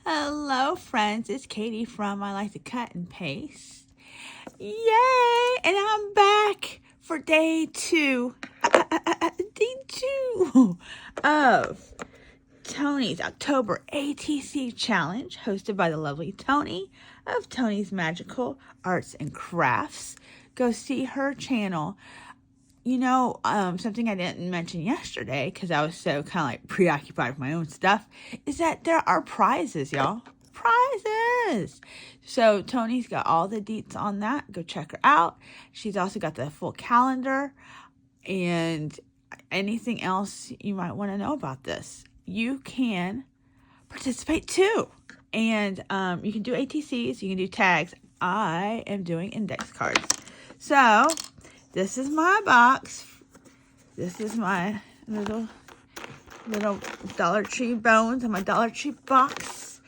Hello, friends. It's Katie from I Like to Cut and Paste. Yay! And I'm back for day two. Day two of Toni's October ATC Challenge, hosted by the lovely Toni of Toni's Magical Arts and Crafts. Go see her channel. Something I didn't mention yesterday because I was so kind of like preoccupied with my own stuff is that there are prizes, y'all. Prizes. So Toni's got all the deets on that. Go check her out. She's also got the full calendar and anything else you might want to know about this. You can participate too. And you can do ATCs. You can do tags. I am doing index cards. So this is my box. This is my little Dollar Tree bones in my Dollar Tree box.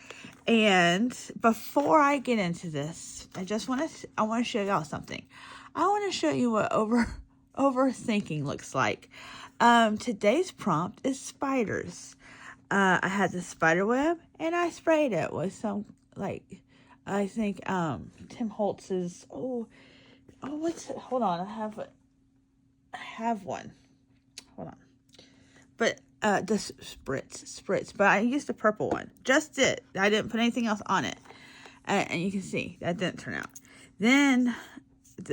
And before I get into this, I want to show y'all something. I want to show you what overthinking looks like. Today's prompt is spiders. I had the spider web and I sprayed it with some I think Tim Holtz's what's it? Hold on, I have one. Hold on. But the spritz. But I used the purple one. Just it. I didn't put anything else on it. And you can see that didn't turn out. Then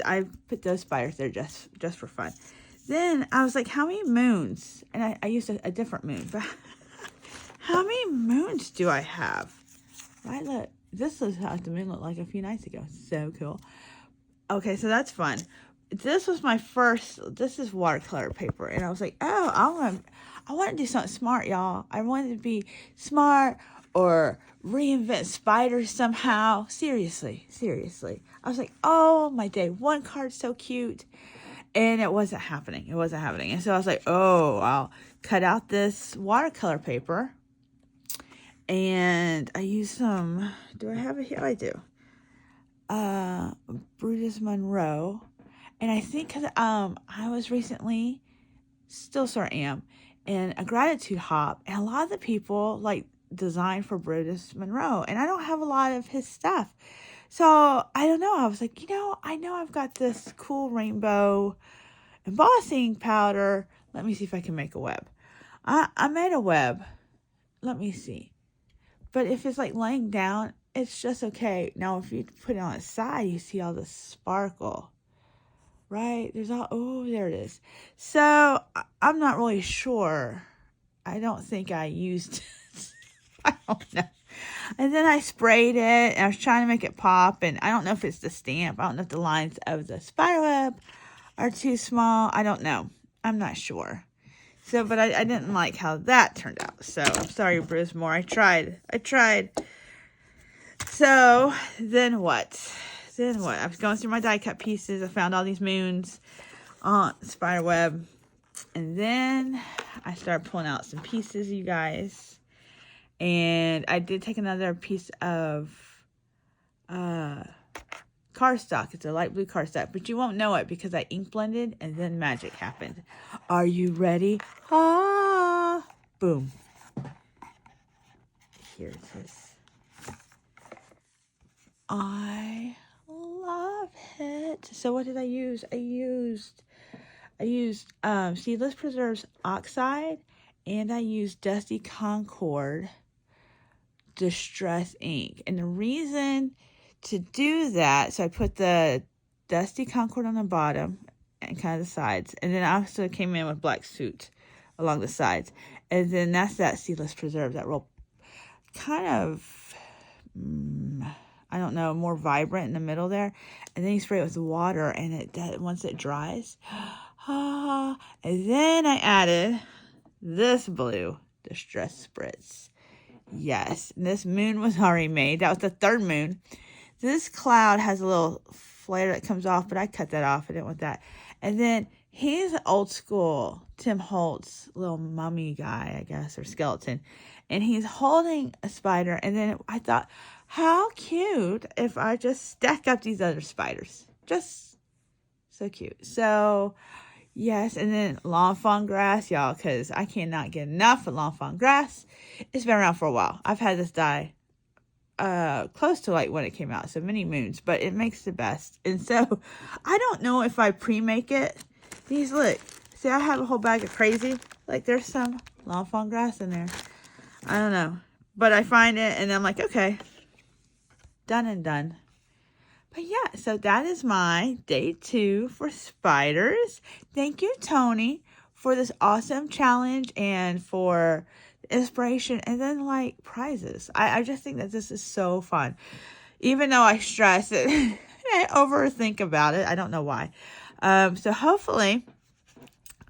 I put those spiders there just for fun. Then I was like, how many moons? And I used a different moon. But how many moons do I have? Right, look. This is how the moon looked like a few nights ago. So cool. Okay, so that's fun. This was my first, this is watercolor paper. And I was like, oh, I want to do something smart, y'all. I wanted to be smart or reinvent spiders somehow. Seriously. I was like, oh, my day one card's so cute. And it wasn't happening. And so I was like, oh, I'll cut out this watercolor paper. And I use some, do I have it here? I do. Brutus Monroe. And I think because I was recently, still sort of am, in a gratitude hop. And a lot of the people design for Brutus Monroe. And I don't have a lot of his stuff. So I don't know. I was like, I know I've got this cool rainbow embossing powder. Let me see if I can make a web. I made a web. Let me see. But if it's laying down, it's just okay. Now, if you put it on its side, you see all the sparkle, right? There it is. So I'm not really sure. I don't think I used, I don't know. And then I sprayed it and I was trying to make it pop. And I don't know if it's the stamp. I don't know if the lines of the spider web are too small. I don't know. I'm not sure. So, but I didn't like how that turned out. So I'm sorry, Bruce Moore. I tried. So then what? I was going through my die cut pieces. I found all these moons on spider web. And then I started pulling out some pieces, you guys. And I did take another piece of cardstock. It's a light blue cardstock. But you won't know it because I ink blended and then magic happened. Are you ready? Boom. Here it is. I love it. So what did I use? I used Seedless Preserves Oxide, and I used Dusty Concord Distress ink. And the reason to do that, so I put the Dusty Concord on the bottom and kind of the sides, and then I also came in with Black Soot along the sides, and then that's that Seedless Preserve, that real kind of I don't know, more vibrant in the middle there. And then you spray it with water, and once it dries, and then I added this blue Distress Spritz. Yes, this moon was already made. That was the third moon. This cloud has a little flare that comes off, but I cut that off. I didn't want that. And then he's an old school Tim Holtz little mummy guy, I guess, or skeleton. And he's holding a spider. And then I thought, how cute if I just stack up these other spiders. Just so cute. So, yes. And then L'Enfant Grass, y'all, because I cannot get enough of L'Enfant Grass. It's been around for a while. I've had this die close to like when it came out, so many moons, but it makes the best. And so I don't know if I pre-make it. These, look, see, I have a whole bag of crazy. Like, there's some long fawn grass in there. I don't know, but I find it and I'm like, okay, done and done. But yeah, so that is my day 2 for spiders. Thank you, Toni, for this awesome challenge and for inspiration, and then like prizes. I just think that this is so fun, even though I stress it. I overthink about it. I don't know why. So hopefully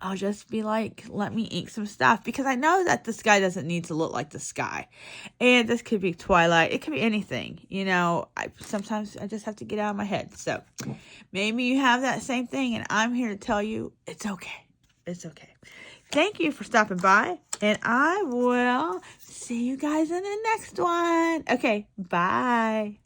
I'll just be like, let me ink some stuff, because I know that the sky doesn't need to look like the sky, and this could be twilight, it could be anything, you know. Sometimes I just have to get out of my head. So maybe you have that same thing, and I'm here to tell you it's okay. It's okay. Thank you for stopping by, and I will see you guys in the next one. Okay, bye.